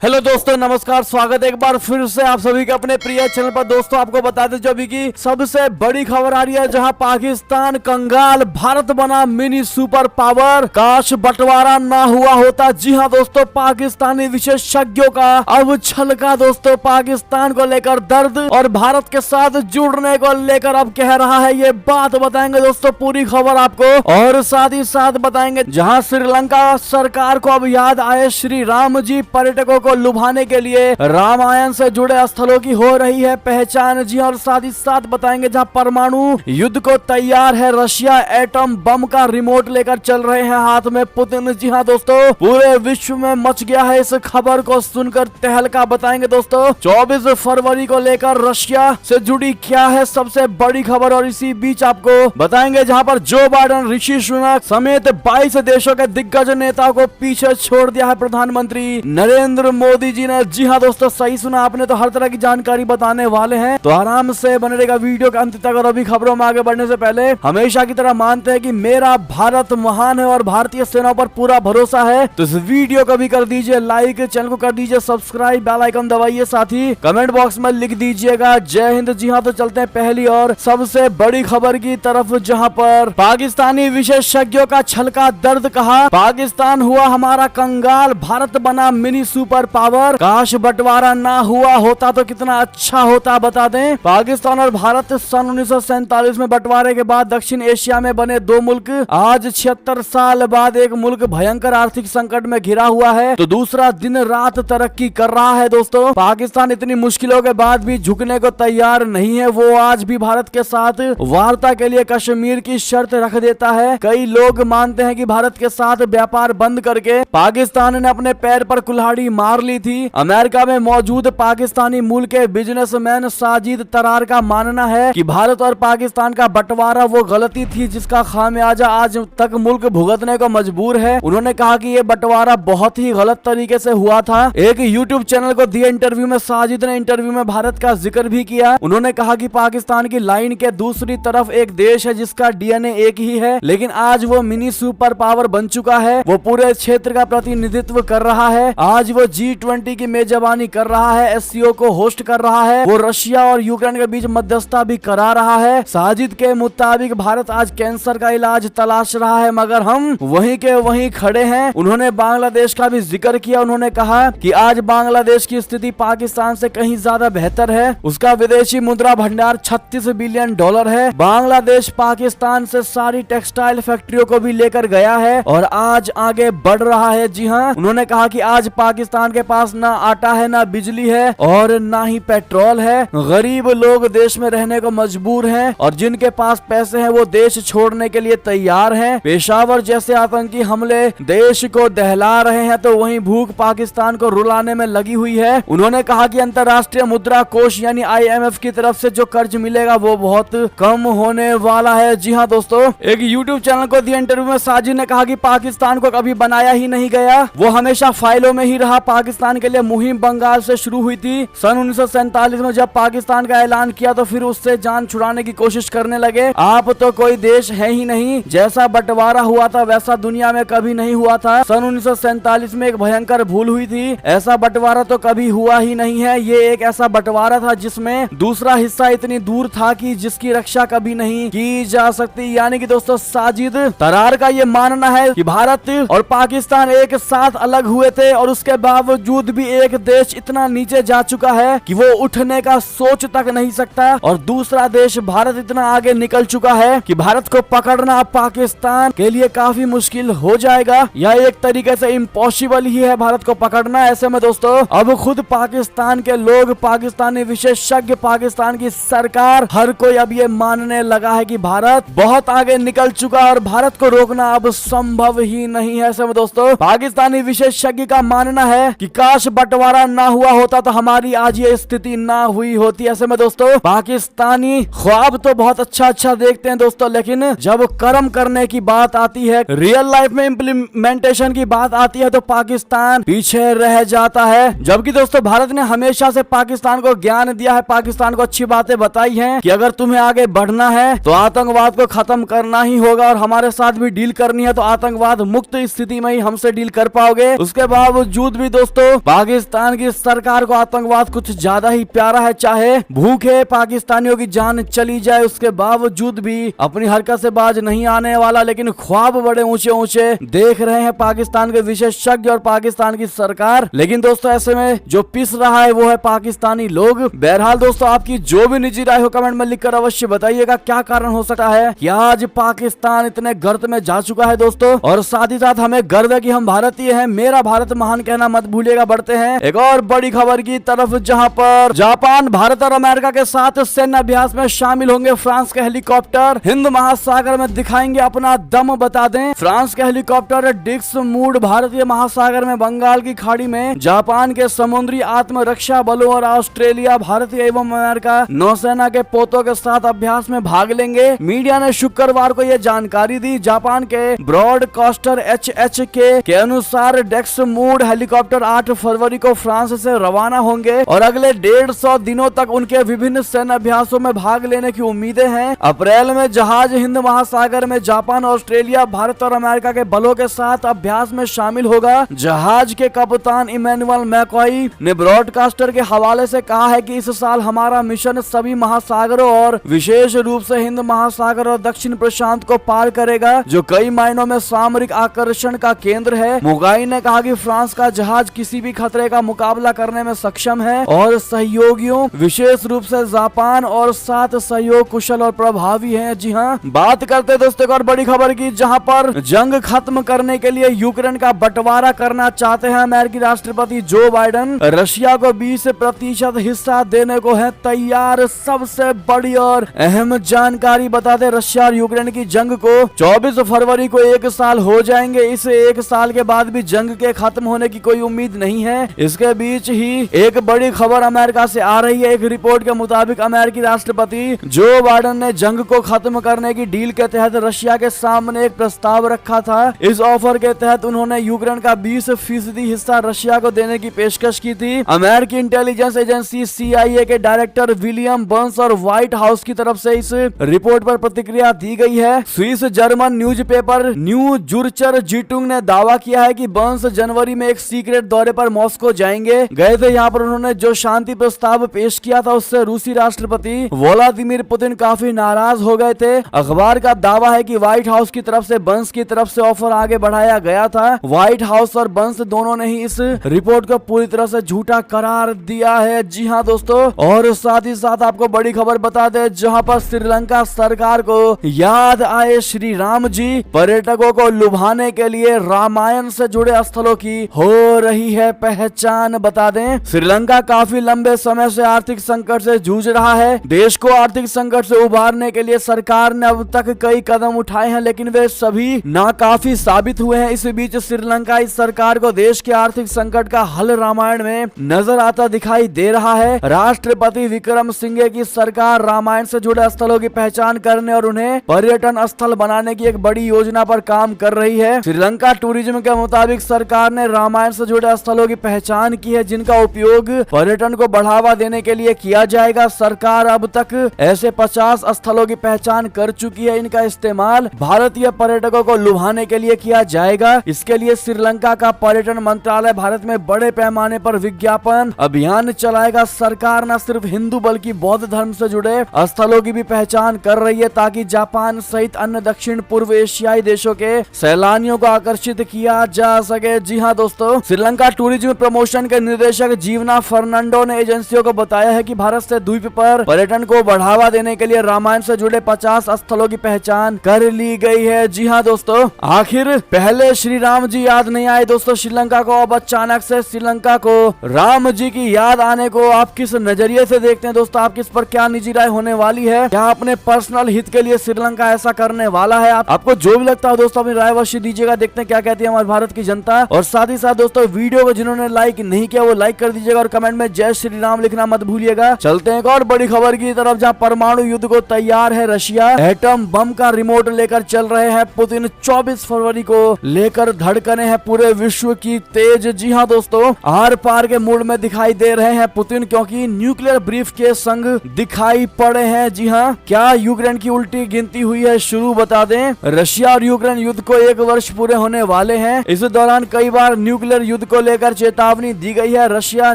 Hello दोस्तों, नमस्कार। स्वागत है एक बार फिर से आप सभी के अपने प्रिय चैनल पर। दोस्तों आपको बता दें जो अभी की सबसे बड़ी खबर आ रही है, जहां पाकिस्तान कंगाल, भारत बना मिनी सुपर पावर, काश बंटवारा ना हुआ होता। जी हां दोस्तों, पाकिस्तानी विशेषज्ञों का अब छलका दोस्तों पाकिस्तान को लेकर दर्द और भारत के साथ जुड़ने को लेकर अब कह रहा है। ये बात बताएंगे दोस्तों पूरी खबर आपको, और साथ ही साथ बताएंगे जहां श्रीलंका सरकार को अब याद आए श्री राम जी, पर्यटकों को लुभाने के लिए रामायण से जुड़े स्थलों की हो रही है पहचान। जी और साथ ही साथ बताएंगे जहां परमाणु युद्ध को तैयार है रशिया, एटम बम का रिमोट लेकर चल रहे हैं हाथ में पुतिन। जी हाँ दोस्तों, पूरे विश्व में मच गया है इस खबर को सुनकर तहलका। बताएंगे दोस्तों 24 फरवरी को लेकर रशिया से जुड़ी क्या है सबसे बड़ी खबर, और इसी बीच आपको बताएंगे जहां पर जो बाइडेन, ऋषि सुनक समेत 22 देशों के दिग्गज नेताओं को पीछे छोड़ दिया है प्रधानमंत्री नरेंद्र मोदी जी ने। जी हाँ दोस्तों, सही सुना आपने, तो हर तरह की जानकारी बताने वाले हैं, तो आराम से बने रहेगा वीडियो के अंत तक। और अभी खबरों में आगे बढ़ने से पहले हमेशा की तरह मानते हैं कि मेरा भारत महान है और भारतीय सेना पर पूरा भरोसा है, तो इस वीडियो को भी कर दीजिए लाइक, चैनल को कर दीजिए सब्सक्राइब, बेल आइकन दबाइए, साथ ही कमेंट बॉक्स में लिख दीजिएगा जय हिंद। जी हाँ, तो चलते हैं पहली और सबसे बड़ी खबर की तरफ, जहाँ पर पाकिस्तानी विशेषज्ञों का छलका दर्द। कहा पाकिस्तान हुआ हमारा कंगाल, भारत बना मिनी सुपर पावर, काश बंटवारा ना हुआ होता तो कितना अच्छा होता। बता दें पाकिस्तान और भारत सन 1947 में बंटवारे के बाद दक्षिण एशिया में बने दो मुल्क। आज 76 साल बाद एक मुल्क भयंकर आर्थिक संकट में घिरा हुआ है, तो दूसरा दिन रात तरक्की कर रहा है। दोस्तों पाकिस्तान इतनी मुश्किलों के बाद भी झुकने को तैयार नहीं है, वो आज भी भारत के साथ वार्ता के लिए कश्मीर की शर्त रख देता है। कई लोग मानते हैं कि भारत के साथ व्यापार बंद करके पाकिस्तान ने अपने पैर पर कुल्हाड़ी मार ली थी। अमेरिका में मौजूद पाकिस्तानी मूल के बिजनेसमैन साजिद तरार का मानना है कि भारत और पाकिस्तान का बंटवारा वो गलती थी जिसका खामियाजा आज तक मुल्क भुगतने को मजबूर है। उन्होंने कहा कि ये बंटवारा बहुत ही गलत तरीके से हुआ था। एक यूट्यूब चैनल को दिए इंटरव्यू में साजिद ने इंटरव्यू में भारत का जिक्र भी किया। उन्होंने कहा कि पाकिस्तान की लाइन के दूसरी तरफ एक देश है जिसका डीएनए एक ही है, लेकिन आज वो मिनी सुपर पावर बन चुका है। वो पूरे क्षेत्र का प्रतिनिधित्व कर रहा है। आज वो G20 की मेजबानी कर रहा है, एससीओ को होस्ट कर रहा है, वो रशिया और यूक्रेन के बीच मध्यस्थता भी करा रहा है। साजिद के मुताबिक भारत आज कैंसर का इलाज तलाश रहा है, मगर हम वहीं के वहीं खड़े हैं। उन्होंने बांग्लादेश का भी जिक्र किया। उन्होंने कहा कि आज बांग्लादेश की स्थिति पाकिस्तान से कहीं ज्यादा बेहतर है। उसका विदेशी मुद्रा भंडार $36 बिलियन है। बांग्लादेश पाकिस्तान से सारी टेक्सटाइल फैक्ट्रियों को भी लेकर गया है और आज आगे बढ़ रहा है। जी हाँ, उन्होंने कहा कि आज पाकिस्तान के पास ना आटा है, ना बिजली है और ना ही पेट्रोल है। गरीब लोग देश में रहने को मजबूर हैं और जिनके पास पैसे हैं वो देश छोड़ने के लिए तैयार हैं। पेशावर जैसे आतंकी हमले देश को दहला रहे हैं, तो वहीं भूख पाकिस्तान को रुलाने में लगी हुई है। उन्होंने कहा कि अंतर्राष्ट्रीय मुद्रा कोष यानी IMF की तरफ से जो कर्ज मिलेगा वो बहुत कम होने वाला है। जी हाँ दोस्तों, एक यूट्यूब चैनल को दिए इंटरव्यू में साजिद ने कहा कि पाकिस्तान को कभी बनाया ही नहीं गया, वो हमेशा फाइलों में ही रहा। पाकिस्तान के लिए मुहिम बंगाल से शुरू हुई थी। सन 1947 में जब पाकिस्तान का ऐलान किया तो फिर उससे जान छुड़ाने की कोशिश करने लगे। आप तो कोई देश है ही नहीं, जैसा बंटवारा हुआ था वैसा दुनिया में कभी नहीं हुआ था। सन 1947 में एक भयंकर भूल हुई थी, ऐसा बंटवारा तो कभी हुआ ही नहीं है। ये एक ऐसा बंटवारा था जिसमें दूसरा हिस्सा इतनी दूर था कि जिसकी रक्षा कभी नहीं की जा सकती। यानी कि दोस्तों साजिद तरार का ये मानना है कि भारत और पाकिस्तान एक साथ अलग हुए थे और उसके बावजूद भी एक देश इतना नीचे जा चुका है कि वो उठने का सोच तक नहीं सकता, और दूसरा देश भारत इतना आगे निकल चुका है कि भारत को पकड़ना पाकिस्तान के लिए काफी मुश्किल हो जाएगा। यह एक तरीके से इम्पॉसिबल ही है भारत को पकड़ना। ऐसे में दोस्तों अब खुद पाकिस्तान के लोग, पाकिस्तानी विशेषज्ञ, पाकिस्तान की सरकार, हर कोई अब ये मानने लगा है कि भारत बहुत आगे निकल चुका और भारत को रोकना अब संभव ही नहीं है। ऐसे में दोस्तों पाकिस्तानी विशेषज्ञ का मानना है कि काश बंटवारा ना हुआ होता तो हमारी आज ये स्थिति ना हुई होती। ऐसे में दोस्तों पाकिस्तानी ख्वाब तो बहुत अच्छा देखते हैं दोस्तों, लेकिन जब कर्म करने की बात आती है, रियल लाइफ में इम्प्लीमेंटेशन की बात आती है, तो पाकिस्तान पीछे रह जाता है। जबकि दोस्तों भारत ने हमेशा से पाकिस्तान को ज्ञान दिया है, पाकिस्तान को अच्छी बातें बताई हैं कि अगर तुम्हें आगे बढ़ना है तो आतंकवाद को खत्म करना ही होगा और हमारे साथ भी डील करनी है तो आतंकवाद मुक्त स्थिति में ही हमसे डील कर पाओगे। उसके बावजूद भी दोस्तों दोस्तों पाकिस्तान की सरकार को आतंकवाद कुछ ज्यादा ही प्यारा है। चाहे भूखे पाकिस्तानियों की जान चली जाए उसके बावजूद भी अपनी हरकत से बाज नहीं आने वाला, लेकिन ख्वाब बड़े ऊंचे ऊंचे देख रहे हैं पाकिस्तान के विशेषज्ञ और पाकिस्तान की सरकार। लेकिन दोस्तों ऐसे में जो पिस रहा है वो है पाकिस्तानी लोग। बहरहाल दोस्तों आपकी जो भी निजी राय हो कमेंट में लिखकर अवश्य बताइएगा क्या कारण हो सकता है कि आज पाकिस्तान इतने गर्त में जा चुका है दोस्तों। और साथ ही साथ हमें गर्व है कि हम भारतीय हैं, मेरा भारत महान कहना मत भूलिएगा। बढ़ते हैं एक और बड़ी खबर की तरफ, जहां पर जापान भारत और अमेरिका के साथ सैन्य अभ्यास में शामिल होंगे। फ्रांस के हेलीकॉप्टर हिंद महासागर में दिखाएंगे अपना दम। बता दें फ्रांस के हेलीकॉप्टर डिक्समुड भारतीय महासागर में बंगाल की खाड़ी में जापान के समुद्री आत्मरक्षा बलों और ऑस्ट्रेलिया, भारतीय एवं अमेरिका नौसेना के पोतों के साथ अभ्यास में भाग लेंगे। मीडिया ने शुक्रवार को यह जानकारी दी। जापान के ब्रॉडकास्टर HHK के अनुसार डिक्समुड हेलीकॉप्टर 8 फरवरी को फ्रांस से रवाना होंगे और अगले 150 दिनों तक उनके विभिन्न सैन्य अभ्यासों में भाग लेने की उम्मीदें हैं। अप्रैल में जहाज हिंद महासागर में जापान, ऑस्ट्रेलिया, भारत और अमेरिका के बलों के साथ अभ्यास में शामिल होगा। जहाज के कप्तान इमैनुअल मैकॉई ने ब्रॉडकास्टर के हवाले से कहा है कि इस साल हमारा मिशन सभी महासागरों और विशेष रूप से हिंद महासागर और दक्षिण प्रशांत को पार करेगा, जो कई मायनों में सामरिक आकर्षण का केंद्र है। मुगाई ने कहा कि फ्रांस का जहाज किसी भी खतरे का मुकाबला करने में सक्षम है और सहयोगियों विशेष रूप से जापान और साथ सहयोग कुशल और प्रभावी है। जी हाँ, बात करते दोस्तों एक और बड़ी खबर की, जहां पर जंग खत्म करने के लिए यूक्रेन का बंटवारा करना चाहते हैं अमेरिकी राष्ट्रपति जो बाइडेन। रशिया को 20% हिस्सा देने को है तैयार। सबसे बड़ी और अहम जानकारी बता दें, रशिया और यूक्रेन की जंग को 24 फरवरी को 1 साल हो जाएंगे। इस 1 साल के बाद भी जंग के खत्म होने की कोई उम्मीद नहीं है। इसके बीच ही एक बड़ी खबर अमेरिका से आ रही है। एक रिपोर्ट के मुताबिक अमेरिकी राष्ट्रपति जो बाइडेन ने जंग को खत्म करने की डील के तहत रशिया के सामने एक प्रस्ताव रखा था। इस ऑफर के तहत उन्होंने यूक्रेन का 20% हिस्सा रशिया को देने की पेशकश की थी। अमेरिकी इंटेलिजेंस एजेंसी CIA के डायरेक्टर विलियम बर्न्स और व्हाइट हाउस की तरफ से इस रिपोर्ट पर प्रतिक्रिया दी गई है। स्विस जर्मन न्यूज़पेपर न्यू जुर्चर जीटुंग ने दावा किया है कि बर्न्स जनवरी में एक सीक्रेट दौरे पर मॉस्को जाएंगे गए थे। यहाँ पर उन्होंने जो शांति प्रस्ताव पेश किया था उससे रूसी राष्ट्रपति व्लादिमीर पुतिन काफी नाराज हो गए थे। अखबार का दावा है कि व्हाइट हाउस की तरफ से बर्न्स की तरफ से ऑफर आगे बढ़ाया गया था। व्हाइट हाउस और बर्न्स दोनों ने ही इस रिपोर्ट को पूरी तरह से झूठा करार दिया है। जी हाँ दोस्तों, और साथ ही साथ आपको बड़ी खबर बता दे, जहाँ पर श्रीलंका सरकार को याद आए श्री राम जी, पर्यटकों को लुभाने के लिए रामायण से जुड़े स्थलों की हो रही है पहचान। बता दें श्रीलंका काफी लंबे समय से आर्थिक संकट से जूझ रहा है। देश को आर्थिक संकट से उबारने के लिए सरकार ने अब तक कई कदम उठाए हैं, लेकिन वे सभी नाकाफी साबित हुए हैं। इस बीच श्रीलंका इस सरकार को देश के आर्थिक संकट का हल रामायण में नजर आता दिखाई दे रहा है। राष्ट्रपति विक्रम सिंघे की सरकार रामायण से जुड़े स्थलों की पहचान करने और उन्हें पर्यटन स्थल बनाने की एक बड़ी योजना पर काम कर रही है। श्रीलंका टूरिज्म के मुताबिक सरकार ने रामायण से जुड़े स्थलों की पहचान की है, जिनका उपयोग पर्यटन को बढ़ावा देने के लिए किया जाएगा। सरकार अब तक ऐसे 50 स्थलों की पहचान कर चुकी है। इनका इस्तेमाल भारतीय पर्यटकों को लुभाने के लिए किया जाएगा। इसके लिए श्रीलंका का पर्यटन मंत्रालय भारत में बड़े पैमाने पर विज्ञापन अभियान चलाएगा। सरकार न सिर्फ हिंदू बल्कि बौद्ध धर्म से जुड़े स्थलों की भी पहचान कर रही है, ताकि जापान सहित अन्य दक्षिण पूर्व एशियाई देशों के सैलानियों को आकर्षित किया जा सके। जी हाँ दोस्तों, श्रीलंका टूरिज्म प्रमोशन के निदेशक जीवना फर्नांडो ने एजेंसियों को बताया है कि भारत से द्वीप पर पर्यटन को बढ़ावा देने के लिए रामायण से जुड़े 50 स्थलों की पहचान कर ली गई है। जी हाँ दोस्तों, आखिर पहले श्री राम जी याद नहीं आए दोस्तों श्रीलंका को, अब अचानक से श्रीलंका को राम जी की याद आने को आप किस नजरिए से देखते हैं दोस्तों? आपकी इस पर क्या निजी राय होने वाली है? क्या अपने पर्सनल हित के लिए श्रीलंका ऐसा करने वाला है? आपको जो भी लगता है दोस्तों अपनी राय अवश्य दीजिएगा। देखते हैं क्या कहती है हमारे भारत की जनता। और साथ ही साथ दोस्तों वीडियो को जिन्होंने लाइक नहीं किया वो लाइक कर दीजिएगा और कमेंट में जय श्री राम लिखना मत भूलिएगा। चलते हैं एक और बड़ी खबर की तरफ, जहां परमाणु युद्ध को तैयार है रशिया। एटम बम का रिमोट लेकर चल रहे हैं पुतिन। 24 फरवरी को लेकर धड़कने हैं पूरे विश्व की तेज। जी हाँ दोस्तों, आर पार के मूड में दिखाई दे रहे हैं पुतिन, क्योंकि न्यूक्लियर ब्रीफ के संग दिखाई पड़े हैं। जी हाँ, क्या यूक्रेन की उल्टी गिनती हुई है शुरू? बता दें रशिया और यूक्रेन युद्ध को 1 वर्ष पूरे होने वाले हैं। इस दौरान कई बार न्यूक्लियर युद्ध को को लेकर चेतावनी दी गई है। रशिया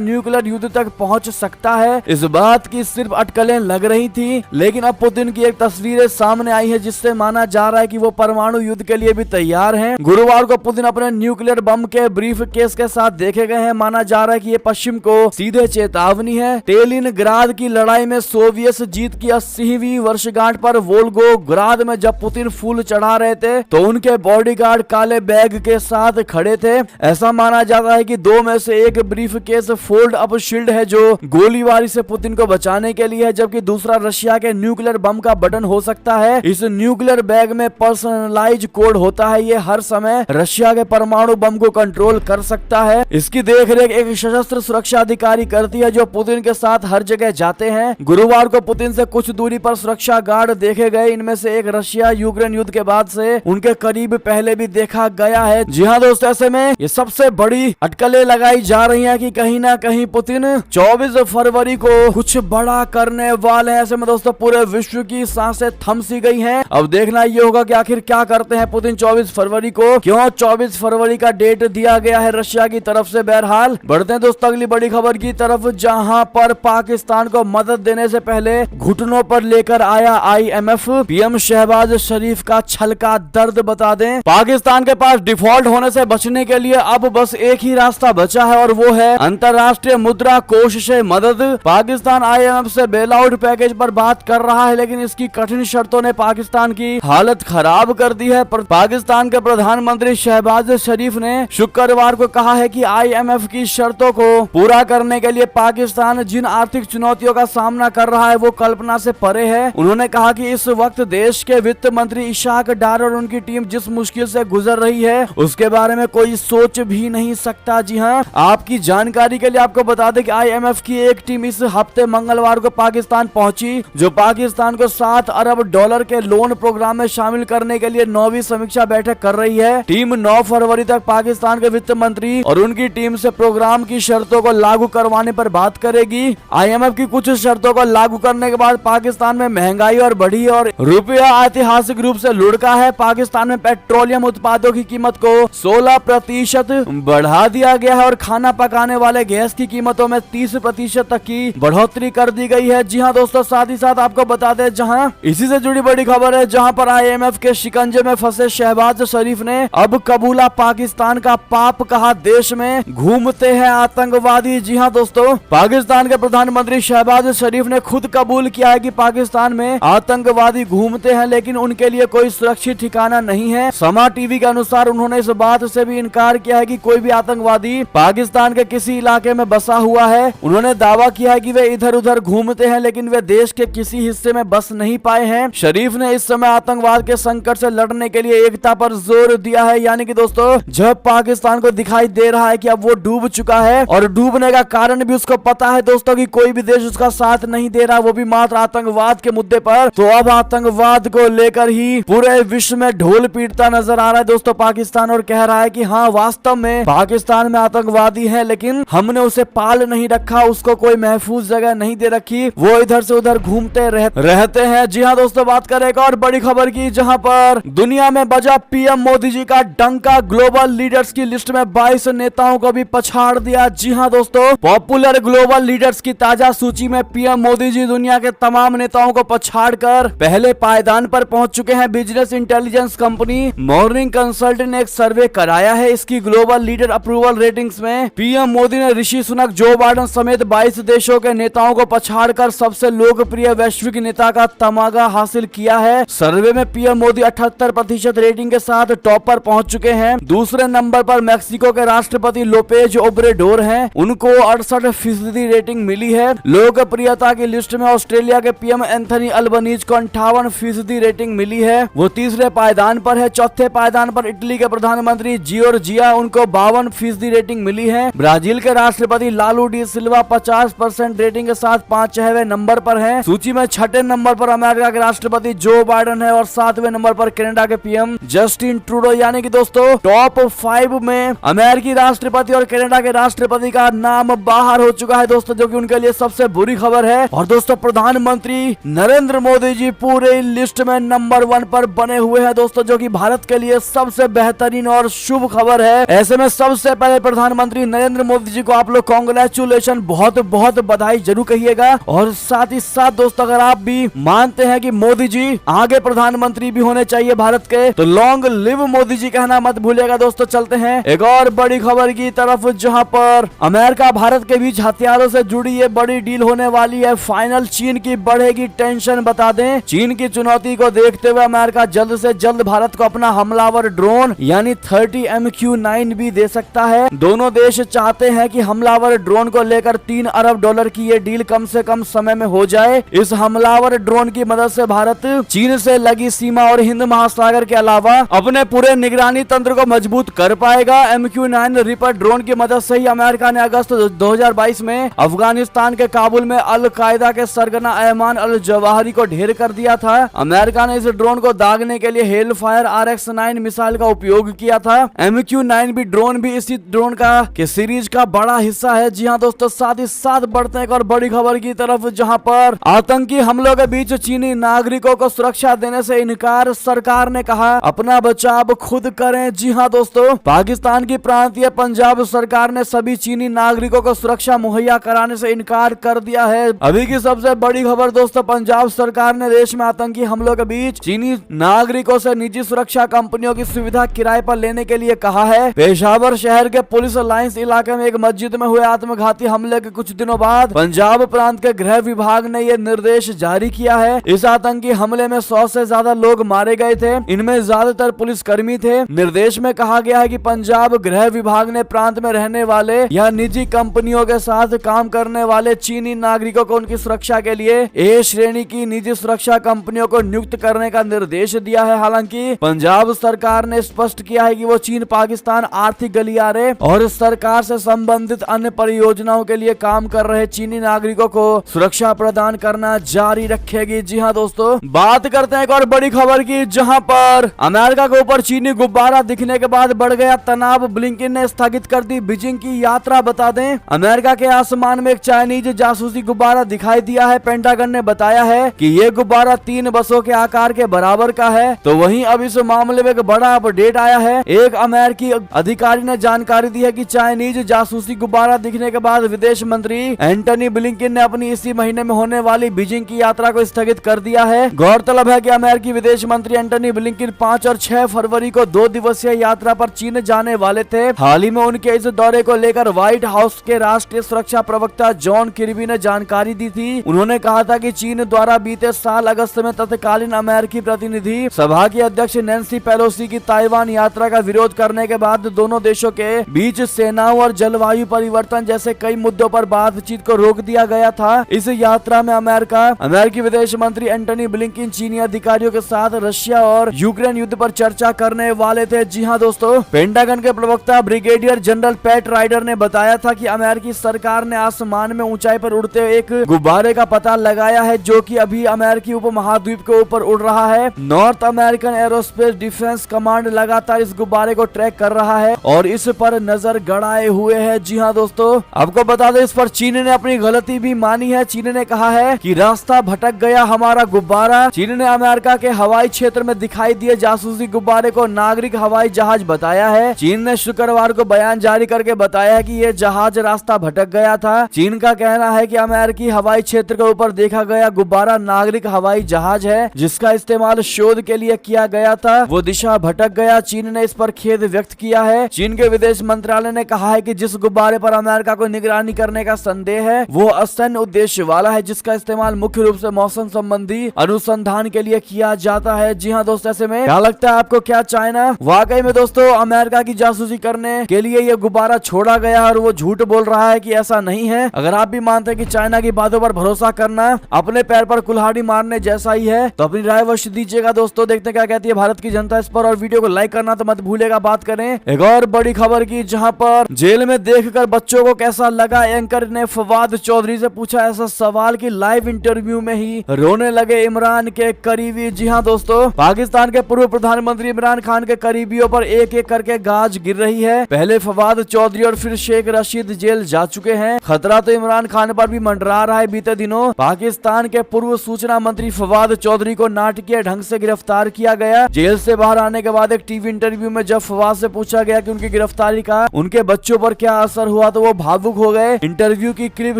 न्यूक्लियर युद्ध तक पहुंच सकता है, इस बात की सिर्फ अटकलें लग रही थी, लेकिन अब पुतिन की एक तस्वीरें सामने आई है जिससे माना जा रहा है कि वो परमाणु युद्ध के लिए भी तैयार हैं। गुरुवार को पुतिन अपने न्यूक्लियर बम के ब्रीफ केस के साथ देखे गए हैं। माना जा रहा है कि ये पश्चिम को सीधे चेतावनी है। स्टेलिनग्राद की लड़ाई में सोवियत जीत की 80वीं वर्षगांठ पर वोल्गोग्राद में जब पुतिन फूल चढ़ा रहे थे तो उनके बॉडीगार्ड काले बैग के साथ खड़े थे। ऐसा माना जाता है कि दो में से एक brief case fold up shield है जो गोलीबारी से पुतिन को बचाने के लिए है, जबकि दूसरा रशिया के न्यूक्लियर बम का बटन हो सकता है। इस न्यूक्लियर बैग में पर्सनलाइज कोड होता है, ये हर समय रशिया के परमाणु बम को कंट्रोल कर सकता है। इसकी देखरेख एक सशस्त्र सुरक्षा अधिकारी करती है जो पुतिन के साथ हर जगह जाते हैं। गुरुवार को पुतिन से कुछ दूरी पर सुरक्षा गार्ड देखे गए। इनमें से एक रशिया यूक्रेन युद्ध के बाद से उनके करीब पहले भी देखा गया है। जी हाँ दोस्तों, ऐसे में ये सबसे बड़ी अटकलें लगाई जा रही हैं कि कहीं ना कहीं पुतिन 24 फरवरी को कुछ बड़ा करने वाले हैं। ऐसे में दोस्तों पूरे विश्व की सांसें थम सी गई हैं। अब देखना ये होगा कि आखिर क्या करते हैं पुतिन 24 फरवरी को। क्यों 24 फरवरी का डेट दिया गया है रशिया की तरफ से। बहरहाल बढ़ते हैं दोस्तों अगली बड़ी खबर की तरफ, जहां पर पाकिस्तान को मदद देने से पहले घुटनों पर लेकर आया IMF। पीएम शहबाज शरीफ का छल का दर्द बता दें। पाकिस्तान के पास डिफॉल्ट होने से बचने के लिए अब बस एक ही रास्ता बचा है और वो है अंतर्राष्ट्रीय मुद्रा कोष से मदद। पाकिस्तान IMF से बेल आउट पैकेज पर बात कर रहा है, लेकिन इसकी कठिन शर्तों ने पाकिस्तान की हालत खराब कर दी है। पाकिस्तान के प्रधानमंत्री शहबाज शरीफ ने शुक्रवार को कहा है कि IMF की शर्तों को पूरा करने के लिए पाकिस्तान जिन आर्थिक चुनौतियों का सामना कर रहा है वो कल्पना से परे है। उन्होंने कहा कि इस वक्त देश के वित्त मंत्री इशाक डार और उनकी टीम जिस मुश्किल से गुजर रही है उसके बारे में कोई सोच भी नहीं सकता। जी हाँ, आपकी जानकारी के लिए आपको बता दें कि IMF की एक टीम इस हफ्ते मंगलवार को पाकिस्तान पहुंची, जो पाकिस्तान को $7 अरब के लोन प्रोग्राम में शामिल करने के लिए 9वीं समीक्षा बैठक कर रही है। टीम 9 फरवरी तक पाकिस्तान के वित्त मंत्री और उनकी टीम से प्रोग्राम की शर्तों को लागू करवाने पर बात करेगी। IMF की कुछ शर्तों को लागू करने के बाद पाकिस्तान में महंगाई और बढ़ी और रुपया ऐतिहासिक रूप से लुढ़का है। पाकिस्तान में पेट्रोलियम उत्पादों की कीमत को 16% बढ़ा दिया गया है और खाना पकाने वाले गैस की कीमतों में 30% तक की बढ़ोतरी कर दी गई है। जी हाँ दोस्तों, साथ ही साथ आपको बता दें जहां इसी से जुड़ी बड़ी खबर है, जहां पर IMF के शिकंजे में फंसे शहबाज शरीफ ने अब कबूला पाकिस्तान का पाप, कहा देश में घूमते हैं आतंकवादी। जी हाँ दोस्तों, पाकिस्तान के प्रधानमंत्री शहबाज शरीफ ने खुद कबूल किया है कि पाकिस्तान में आतंकवादी घूमते हैं, लेकिन उनके लिए कोई सुरक्षित ठिकाना नहीं है। समा टीवी के अनुसार उन्होंने इस बात से भी इनकार किया है कि कोई भी आतंकवादी पाकिस्तान के किसी इलाके में बसा हुआ है। उन्होंने दावा किया है कि वे इधर उधर घूमते हैं, लेकिन वे देश के किसी हिस्से में बस नहीं पाए हैं। शरीफ ने इस समय आतंकवाद के संकट से लड़ने के लिए एकता पर जोर दिया है। यानी कि दोस्तों, जब पाकिस्तान को दिखाई दे रहा है कि अब वो डूब चुका है और डूबने का कारण भी उसको पता है दोस्तों कि कोई भी देश उसका साथ नहीं दे रहा, वो भी मात्र आतंकवाद के मुद्दे पर, तो अब आतंकवाद को लेकर ही पूरे विश्व में ढोल पीटता नजर आ रहा है दोस्तों पाकिस्तान, और कह रहा है कि हाँ वास्तव में पाकिस्तान में आतंकवादी है, लेकिन हमने उसे पाल नहीं रखा, उसको कोई महफूज जगह नहीं दे रखी, वो इधर से उधर घूमते रहते हैं। जी हाँ दोस्तों, बात करें एक और बड़ी खबर की, जहां पर दुनिया में बजा पीएम मोदी जी का डंका। ग्लोबल लीडर्स की लिस्ट में 22 नेताओं को भी पछाड़ दिया। जी हाँ दोस्तों, पॉपुलर ग्लोबल लीडर्स की ताजा सूची में पीएम मोदी जी दुनिया के तमाम नेताओं को पछाड़कर पहले पायदान पर पहुंच चुके हैं। Business intelligence company morning consult ने एक सर्वे कराया है। इसकी ग्लोबल लीडर अप्रूवल रेटिंग्स में पीएम मोदी ने ऋषि सुनक, जो बाइडेन समेत 22 देशों के नेताओं को पछाड़कर सबसे लोकप्रिय वैश्विक नेता का तमगा हासिल किया है। सर्वे में पीएम मोदी 78% रेटिंग के साथ टॉप पर पहुंच चुके हैं। दूसरे नंबर पर मैक्सिको के राष्ट्रपति लोपेज ओब्रेडोर हैं, उनको 68% रेटिंग मिली है। लोकप्रियता की लिस्ट में ऑस्ट्रेलिया के पीएम एंथनी अल्बनीज को 58% रेटिंग मिली है, वो तीसरे पायदान पर है। चौथे पायदान पर इटली के प्रधानमंत्री जियोर्जिया, उनको 52% रेटिंग मिली है। ब्राजील के राष्ट्रपति लालू डी सिल्वा 50% रेटिंग के साथ 5वें नंबर पर हैं। सूची में 6ठे नंबर पर अमेरिका के राष्ट्रपति जो बाइडेन है और 7वें नंबर पर कनाडा के पीएम जस्टिन ट्रूडो। यानी कि दोस्तों टॉप 5 में अमेरिकी राष्ट्रपति और कनाडा के राष्ट्रपति का नाम बाहर हो चुका है दोस्तों, जो कि उनके लिए सबसे बुरी खबर है। और दोस्तों प्रधानमंत्री नरेंद्र मोदी जी पूरे लिस्ट में नंबर 1 पर बने हुए हैं दोस्तों, जो कि भारत के लिए सबसे बेहतरीन और शुभ खबर है। ऐसे में सबसे सबसे पहले प्रधानमंत्री नरेंद्र मोदी जी को आप लोग कांग्रेचुलेशन, बहुत बहुत बधाई जरूर कहिएगा। और साथ ही साथ दोस्तों अगर आप भी मानते हैं कि मोदी जी आगे प्रधानमंत्री भी होने चाहिए भारत के, तो लॉन्ग लिव मोदी जी कहना मत भूलिएगा। दोस्तों चलते हैं एक और बड़ी खबर की तरफ, जहां पर अमेरिका भारत के बीच हथियारों से जुड़ी ये बड़ी डील होने वाली है फाइनल। चीन की बढ़ेगी टेंशन, बता दें चीन की चुनौती को देखते हुए अमेरिका जल्द से जल्द भारत को अपना हमलावर ड्रोन यानी 30 MQ-9 भी दे सकता है। दोनों देश चाहते हैं कि हमलावर ड्रोन को लेकर $3 अरब की ये डील कम से कम समय में हो जाए। इस हमलावर ड्रोन की मदद से भारत चीन से लगी सीमा और हिंद महासागर के अलावा अपने पूरे निगरानी तंत्र को मजबूत कर पाएगा। MQ-9 रिपर ड्रोन की मदद से ही अमेरिका ने अगस्त 2022 में अफगानिस्तान के काबुल में अल कायदा के सरगना अयमान अल जवाहिरी को ढेर कर दिया था। अमेरिका ने इस ड्रोन को दागने के लिए हेल फायर RX-9 मिसाइल का उपयोग किया था। MQ-9 भी ड्रोन भी इसी ड्रोन का के सीरीज का बड़ा हिस्सा है। जी हाँ दोस्तों, साथ ही साथ बढ़ते हैं एक और बड़ी खबर की तरफ, जहां पर आतंकी हमलों के बीच चीनी नागरिकों को सुरक्षा देने से इनकार। सरकार ने कहा अपना बचाव खुद करें। जी हाँ दोस्तों, पाकिस्तान की प्रांतीय पंजाब सरकार ने सभी चीनी नागरिकों को सुरक्षा मुहैया कराने से इनकार कर दिया है। अभी की सबसे बड़ी खबर दोस्तों, पंजाब सरकार ने देश में आतंकी हमलों के बीच चीनी नागरिकों से निजी सुरक्षा कंपनियों की सुविधा किराए पर लेने के लिए कहा है। पेशावर शहर के पुलिस लाइंस इलाके में एक मस्जिद में हुए आत्मघाती हमले के कुछ दिनों बाद पंजाब प्रांत के गृह विभाग ने यह निर्देश जारी किया है। इस आतंकी हमले में 100 से ज्यादा लोग मारे गए थे, इनमें ज्यादातर पुलिस कर्मी थे। निर्देश में कहा गया है कि पंजाब गृह विभाग ने प्रांत में रहने वाले या निजी कंपनियों के साथ काम करने वाले चीनी नागरिकों को उनकी सुरक्षा के लिए ए श्रेणी की निजी सुरक्षा कंपनियों को नियुक्त करने का निर्देश दिया है। हालांकि पंजाब सरकार ने स्पष्ट किया है कि वो चीन पाकिस्तान आर्थिक गलियारे और सरकार से संबंधित अन्य परियोजनाओं के लिए काम कर रहे चीनी नागरिकों को सुरक्षा प्रदान करना जारी रखेगी। जी हाँ दोस्तों, बात करते हैं एक और बड़ी खबर की, जहां पर अमेरिका के ऊपर चीनी गुब्बारा दिखने के बाद बढ़ गया तनाव। ब्लिंकन ने स्थगित कर दी बीजिंग की यात्रा। बता दें अमेरिका के आसमान में एक चाइनीज जासूसी गुब्बारा दिखाई दिया है। पेंटागन ने बताया है कि ये गुब्बारा 3 बसों के आकार के बराबर का है। तो वहीं अब इस मामले में एक बड़ा अपडेट आया है। एक अमेरिकी अधिकारी ने जानकारी दी है कि चाइनीज जासूसी गुब्बारा दिखने के बाद विदेश मंत्री एंटनी ब्लिंकन ने अपनी इसी महीने में होने वाली बीजिंग की यात्रा को स्थगित कर दिया है। गौरतलब है कि अमेरिकी विदेश मंत्री एंटनी ब्लिंकन 5 और 6 फरवरी को 2 दिवसीय यात्रा पर चीन जाने वाले थे। हाल ही में उनके इस दौरे को लेकर व्हाइट हाउस के राष्ट्रीय सुरक्षा प्रवक्ता जॉन किर्बी ने जानकारी दी थी। उन्होंने कहा था कि चीन द्वारा बीते साल अगस्त में तत्कालीन अमेरिकी प्रतिनिधि सभा की अध्यक्ष नैन्सी पेलोसी की ताइवान यात्रा का विरोध करने के बाद दोनों देशों के बीच सेनाओं और जलवायु परिवर्तन जैसे कई मुद्दों पर बातचीत को रोक दिया गया था। इस यात्रा में अमेरिकी विदेश मंत्री एंटनी ब्लिंकन चीनी अधिकारियों के साथ रशिया और यूक्रेन युद्ध पर चर्चा करने वाले थे। जी हाँ दोस्तों, पेंटागन के प्रवक्ता ब्रिगेडियर जनरल पैट राइडर ने बताया था कि अमेरिकी सरकार ने आसमान में ऊंचाई पर उड़ते एक गुब्बारे का पता लगाया है, जो कि अभी अमेरिकी उपमहाद्वीप के ऊपर उड़ रहा है। North American aerospace defence command लगातार इस गुब्बारे को ट्रैक कर रहा है और इस पर नजर गड़ाए हुए है। जी हाँ दोस्तों, आपको बता दें इस पर चीन ने अपनी गलती भी मानी है। चीन ने कहा है कि रास्ता भटक गया हमारा गुब्बारा। चीन ने अमेरिका के हवाई क्षेत्र में दिखाई दिए जासूसी गुब्बारे को नागरिक हवाई जहाज बताया है। चीन ने शुक्रवार को बयान जारी करके बताया है कि ये जहाज रास्ता भटक गया था। चीन का कहना है कि अमेरिकी हवाई क्षेत्र के ऊपर देखा गया गुब्बारा नागरिक हवाई जहाज है, जिसका इस्तेमाल शोध के लिए किया गया था। वो दिशा भटक गया। चीन ने इस पर खेद व्यक्त किया है। चीन के विदेश मंत्रालय ने कहा है कि जिस गुब्बारे पर अमेरिका को निगरानी करने का संदेह है वो असैन्य उद्देश्य वाला है, जिसका इस्तेमाल मुख्य रूप से मौसम संबंधी अनुसंधान के लिए किया जाता है। जी हाँ दोस्तों, ऐसे में क्या लगता है आपको, क्या चाइना वाकई में दोस्तों अमेरिका की जासूसी करने के लिए ये गुब्बारा छोड़ा गया और वो झूठ बोल रहा है कि ऐसा नहीं है? अगर आप भी मानते हैं कि चाइना की बातों पर भरोसा करना अपने पैर पर कुल्हाड़ी मारने जैसा ही है, तो अपनी राय अवश्य दीजिएगा। दोस्तों देखते हैं क्या कहती है भारत की जनता इस पर, और वीडियो को लाइक करना तो मत भूलेगा। बात करें एक और बड़ी खबर की, जहां पर जेल में देखकर बच्चों को कैसा लगा, एंकर ने फवाद चौधरी से पूछा ऐसा सवाल कि लाइव इंटरव्यू में ही रोने लगे इमरान के करीबी। जी हाँ दोस्तों, पाकिस्तान के पूर्व प्रधानमंत्री इमरान खान के करीबियों पर एक एक करके गाज गिर रही है। पहले फवाद चौधरी और फिर शेख रशीद जेल जा चुके हैं। खतरा तो इमरान खान पर भी मंडरा रहा है। बीते दिनों पाकिस्तान के पूर्व सूचना मंत्री फवाद चौधरी को नाटकीय ढंग से गिरफ्तार किया गया। जेल से बाहर आने के बाद एक टीवी इंटरव्यू में जब फवाद से पूछा गया कि उनकी गिरफ्तारी गिरफ्तारी का उनके बच्चों पर क्या असर हुआ तो वो भावुक हो गए। इंटरव्यू की क्लिप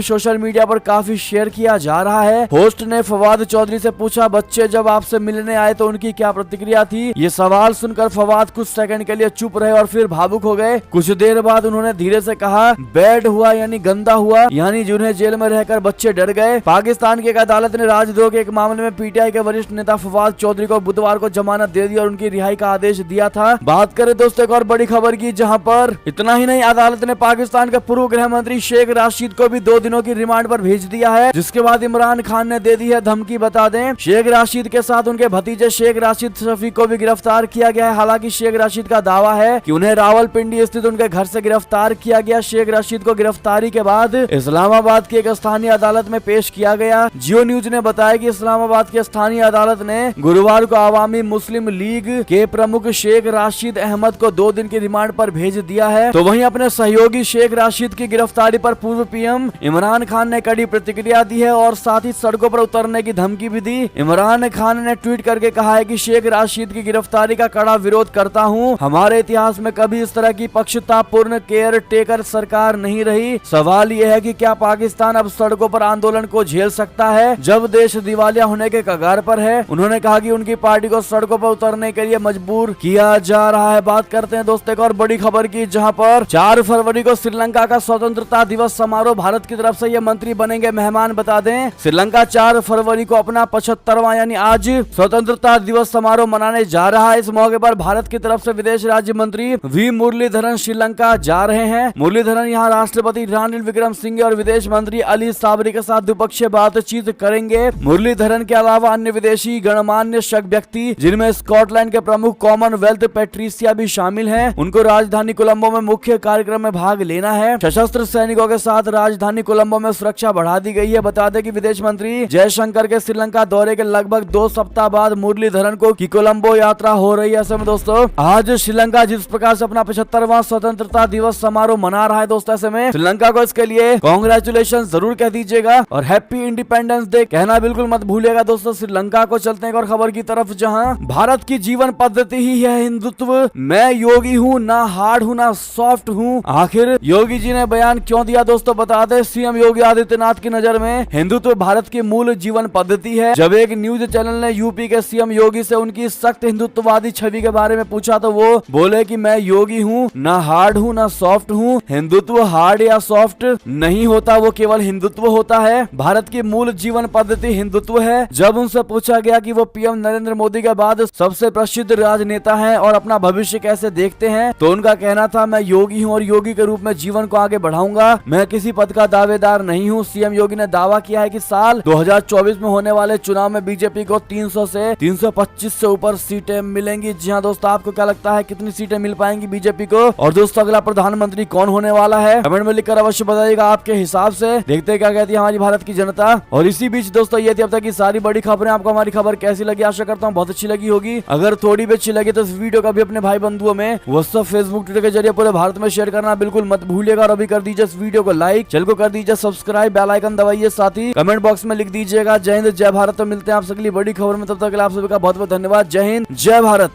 सोशल मीडिया पर काफी शेयर किया जा रहा है। होस्ट ने फवाद चौधरी से पूछा, बच्चे जब आपसे मिलने आए तो उनकी क्या प्रतिक्रिया थी? ये सवाल सुनकर फवाद कुछ सेकंड के लिए चुप रहे और फिर भावुक हो गए। कुछ देर बाद उन्होंने धीरे से कहा, बैड हुआ यानी गंदा हुआ, यानी जिन्हें जेल में रहकर बच्चे डर गए। पाकिस्तान की एक अदालत ने राजद्रोह के एक मामले में पीटीआई के वरिष्ठ नेता फवाद चौधरी को बुधवार को जमानत दे दी और उनकी रिहाई का आदेश दिया था। बात करें दोस्तों एक और बड़ी खबर की, जहां पर इतना ही नहीं, अदालत ने पाकिस्तान के पूर्व गृह मंत्री शेख राशिद को भी 2 दिनों की रिमांड पर भेज दिया है, जिसके बाद इमरान खान ने दे दी है धमकी। बता दें, शेख राशिद के साथ उनके भतीजे शेख राशिद शफीक को भी गिरफ्तार किया गया है। हालांकि शेख राशिद का दावा है कि उन्हें रावलपिंडी स्थित उनके घर से गिरफ्तार किया गया। शेख राशिद को गिरफ्तारी के बाद इस्लामाबाद की एक स्थानीय अदालत में पेश किया गया। जियो न्यूज ने बताया कि इस्लामाबाद की स्थानीय अदालत ने गुरुवार को अवामी मुस्लिम लीग के प्रमुख शेख राशिद अहमद को 2 दिन की रिमांड पर भेज दिया है। तो वहीं अपने सहयोगी शेख राशिद की गिरफ्तारी पर पूर्व पीएम इमरान खान ने कड़ी प्रतिक्रिया दी है और साथ ही सड़कों पर उतरने की धमकी भी दी। इमरान खान ने ट्वीट करके कहा है कि शेख राशिद की गिरफ्तारी का कड़ा विरोध करता हूं। हमारे इतिहास में कभी इस तरह की पक्षतापूर्ण केयर टेकर सरकार नहीं रही। सवाल यह है कि क्या पाकिस्तान अब सड़कों पर आंदोलन को झेल सकता है जब देश दिवालिया होने के कगार पर है? उन्होंने कहा कि उनकी पार्टी को सड़कों पर उतरने के लिए मजबूर किया जा रहा है। बात करते हैं दोस्तों एक और बड़ी खबर की, जहां पर 4 फरवरी को श्रीलंका का स्वतंत्रता दिवस समारोह भारत की तरफ से ये मंत्री बनेंगे मेहमान। बता दें, श्रीलंका 4 फरवरी को अपना 75वां यानी आज स्वतंत्रता दिवस समारोह मनाने जा रहा है। इस मौके पर भारत की तरफ से विदेश राज्य मंत्री वी मुरलीधरन श्रीलंका जा रहे हैं। मुरलीधरन यहाँ राष्ट्रपति रानिल विक्रम सिंघे और विदेश मंत्री अली साबरी के साथ द्विपक्षीय बातचीत करेंगे। मुरलीधरन के अलावा अन्य विदेशी गणमान्य व्यक्ति जिनमें स्कॉटलैंड के प्रमुख कॉमनवेल्थ पैट्रिसिया भी शामिल हैं, उनको राजधानी कोलंबो में मुख्य कार्यक्रम में भाग लेना है। सशस्त्र सैनिकों के साथ राजधानी कोलंबो में सुरक्षा बढ़ा दी गई है। बता दें कि विदेश मंत्री जयशंकर के श्रीलंका दौरे के लगभग 2 सप्ताह बाद मुरलीधरन को की कोलंबो यात्रा हो रही है। ऐसे में दोस्तों आज श्रीलंका जिस प्रकार से अपना 75वां स्वतंत्रता दिवस समारोह मना रहा है दोस्तों, ऐसे में श्रीलंका को इसके लिए कांग्रेचुलेशन जरूर कह दीजिएगा और हैप्पी इंडिपेंडेंस डे कहना बिल्कुल मत भूलिएगा। दोस्तों श्रीलंका को चलते हैं एक और खबर की तरफ, जहां भारत की जीवन पद्धति ही है हिंदुत्व। मैं योगी हूँ, ना हार्ड हूँ ना सॉफ्ट हूँ। आखिर योगी जी ने बयान क्यों दिया दोस्तों, बता दें, सीएम योगी आदित्यनाथ की नजर में हिंदुत्व भारत की मूल जीवन पद्धति है। जब एक न्यूज चैनल ने यूपी के सीएम योगी से उनकी सख्त हिंदुत्ववादी छवि के बारे में पूछा तो वो बोले कि मैं योगी हूँ, ना हार्ड हूँ ना सॉफ्ट हूँ। हिंदुत्व हार्ड या सॉफ्ट नहीं होता, वो केवल हिंदुत्व होता है। भारत की मूल जीवन पद्धति हिंदुत्व है। जब उनसे पूछा गया कि वो पीएम नरेंद्र मोदी के बाद सबसे प्रसिद्ध राजनेता हैं और अपना भविष्य कैसे देखते हैं, तो उनका कहना था, मैं योगी हूँ और योगी के रूप में जीवन को आगे बढ़ाऊंगा। मैं किसी पद का दावेदार नहीं हूँ। सीएम योगी ने दावा किया है कि साल 2024 में होने वाले चुनाव में बीजेपी को 300 से 325 से ऊपर सीटें मिलेंगी। जी हाँ दोस्तों, आपको क्या लगता है कितनी सीटें मिल पाएंगी बीजेपी को? और दोस्तों अगला प्रधानमंत्री कौन होने वाला है, कमेंट में लिखकर अवश्य बताइएगा आपके हिसाब से। देखते हैं क्या कहती है हमारी भारत की जनता। और इसी बीच दोस्तों ये थी अब तक की सारी बड़ी खबरें। आपको हमारी खबर कैसी लगी? आशा करता हूँ बहुत अच्छी लगी होगी। अगर थोड़ी भी अच्छी लगी तो इस वीडियो का भी अपने भाई बंधुओं में व्हाट्सएप, फेसबुक, ट्विटर के जरिए पूरे भारत में शेयर करना बिल्कुल मत भूलिएगा। और अभी कर दीजिए इस वीडियो को लाइक, चैनल को कर दीजिए सब्सक्राइब, बेल आइकन दबाइए, साथ ही कमेंट बॉक्स में लिख दीजिएगा जय हिंद जय भारत। तो मिलते हैं आप सभी बड़ी खबर में, तब तक आप सभी का बहुत बहुत धन्यवाद। जय हिंद जय भारत।